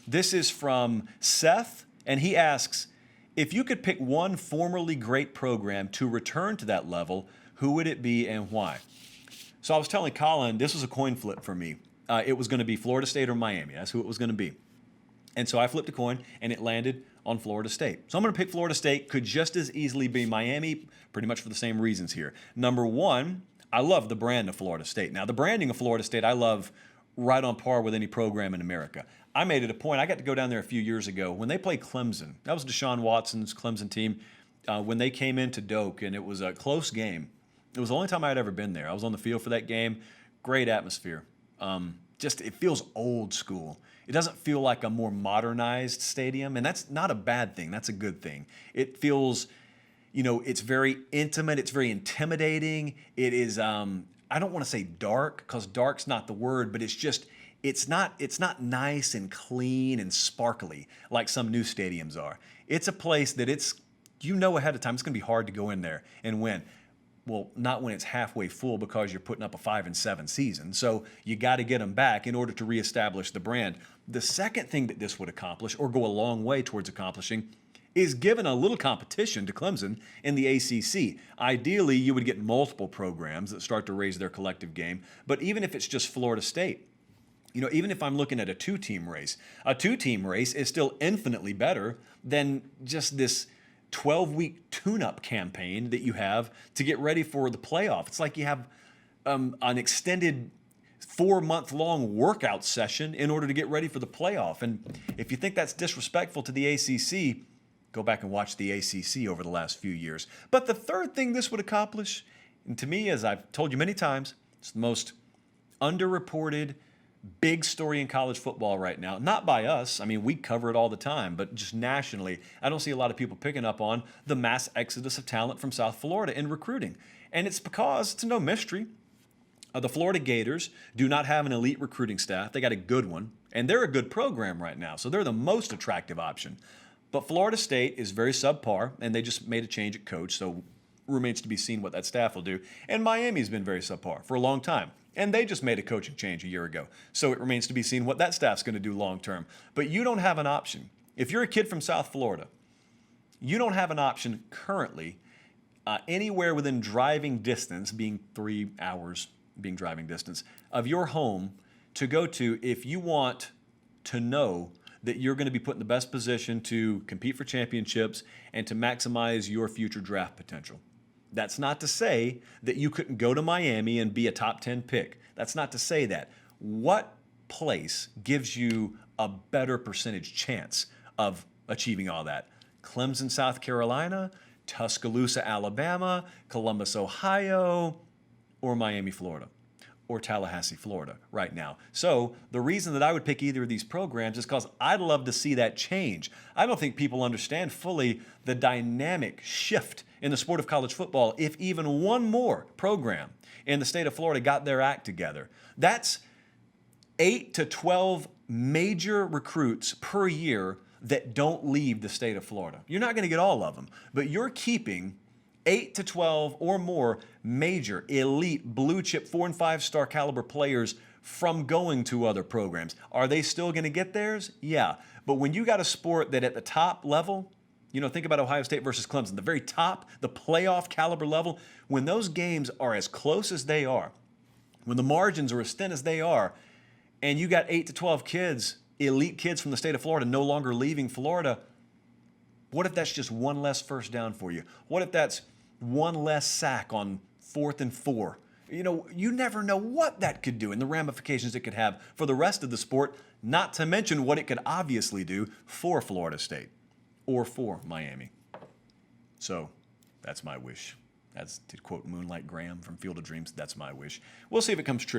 This is from Seth, and he asks, if you could pick one formerly great program to return to that level, who would it be and why? So I was telling Colin, this was a coin flip for me. It was going to be Florida State or Miami. That's who it was going to be. And so I flipped a coin, and it landed on Florida State. So I'm going to pick Florida State. Could just as easily be Miami, pretty much for the same reasons here. Number one, I love the brand of Florida State. Now, the branding of Florida State, I love right on par with any program in America. I made it a point. I got to go down there a few years ago when they played Clemson. That was Deshaun Watson's Clemson team. When they came into Doak, and it was a close game. It was the only time I had ever been there. I was on the field for that game. Great atmosphere. It feels old school. It doesn't feel like a more modernized stadium, and that's not a bad thing. That's a good thing. It feels, it's very intimate. It's very intimidating. It is, I don't want to say dark, because dark's not the word, but it's not nice and clean and sparkly like some new stadiums are. It's a place that ahead of time it's going to be hard to go in there and win. Well, not when it's halfway full, because you're putting up a 5-7 season. So you got to get them back in order to reestablish the brand. The second thing that this would accomplish, or go a long way towards accomplishing, is giving a little competition to Clemson in the ACC. Ideally, you would get multiple programs that start to raise their collective game. But even if it's just Florida State, even if I'm looking at a two-team race is still infinitely better than just this 12-week tune-up campaign that you have to get ready for the playoff. It's like you have an extended 4-month-long workout session in order to get ready for the playoff. And if you think that's disrespectful to the ACC, go back and watch the ACC over the last few years. But the third thing this would accomplish, and to me, as I've told you many times, it's the most underreported big story in college football right now. Not by us. I mean, we cover it all the time, but just nationally, I don't see a lot of people picking up on the mass exodus of talent from South Florida in recruiting. And it's because, it's no mystery, the Florida Gators do not have an elite recruiting staff. They got a good one, and they're a good program right now, so they're the most attractive option. But Florida State is very subpar, and they just made a change at coach, so remains to be seen what that staff will do. And Miami's been very subpar for a long time. And they just made a coaching change a year ago. So it remains to be seen what that staff's going to do long term. But you don't have an option. If you're a kid from South Florida, you don't have an option currently anywhere within driving distance, being 3 hours, being driving distance, of your home to go to if you want to know that you're going to be put in the best position to compete for championships and to maximize your future draft potential. That's not to say that you couldn't go to Miami and be a top 10 pick. That's not to say that. What place gives you a better percentage chance of achieving all that? Clemson, South Carolina, Tuscaloosa, Alabama, Columbus, Ohio, or Miami, Florida, or Tallahassee, Florida right now. So the reason that I would pick either of these programs is because I'd love to see that change. I don't think people understand fully the dynamic shift in the sport of college football if even one more program in the state of Florida got their act together. That's 8 to 12 major recruits per year that don't leave the state of Florida. You're not going to get all of them, but you're keeping 8 to 12 or more major, elite, blue chip, 4- and 5-star caliber players from going to other programs. Are they still going to get theirs? Yeah. But when you got a sport that at the top level, think about Ohio State versus Clemson, the very top, the playoff caliber level, when those games are as close as they are, when the margins are as thin as they are, and you got 8 to 12 kids, elite kids from the state of Florida no longer leaving Florida, what if that's just one less first down for you? What if that's one less sack on 4th and 4? You never know what that could do and the ramifications it could have for the rest of the sport, not to mention what it could obviously do for Florida State or for Miami. So that's my wish. That's to quote Moonlight Graham from Field of Dreams. That's my wish. We'll see if it comes true.